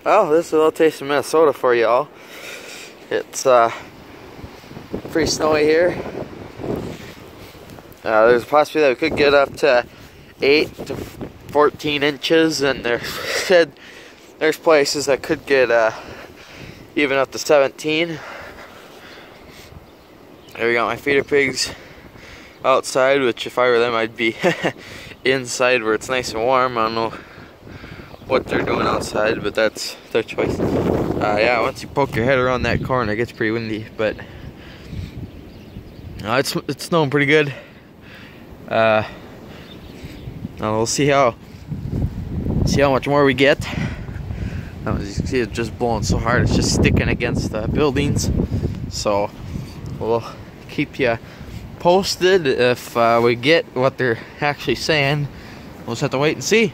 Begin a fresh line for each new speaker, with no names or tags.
Well, this is a little taste of Minnesota for y'all. It's pretty snowy here. There's a possibility that we could get up to 8 to 14 inches, and there's places that could get even up to 17. There we got my feeder pigs outside, which if I were them I'd be inside where it's nice and warm. I don't know what they're doing outside, but that's their choice. Yeah, once you poke your head around that corner it gets pretty windy, but it's snowing pretty good. We'll see how much more we get. As you can see, it's just blowing so hard, it's just sticking against the buildings. So we'll keep you posted if we get what they're actually saying. We'll just have to wait and see.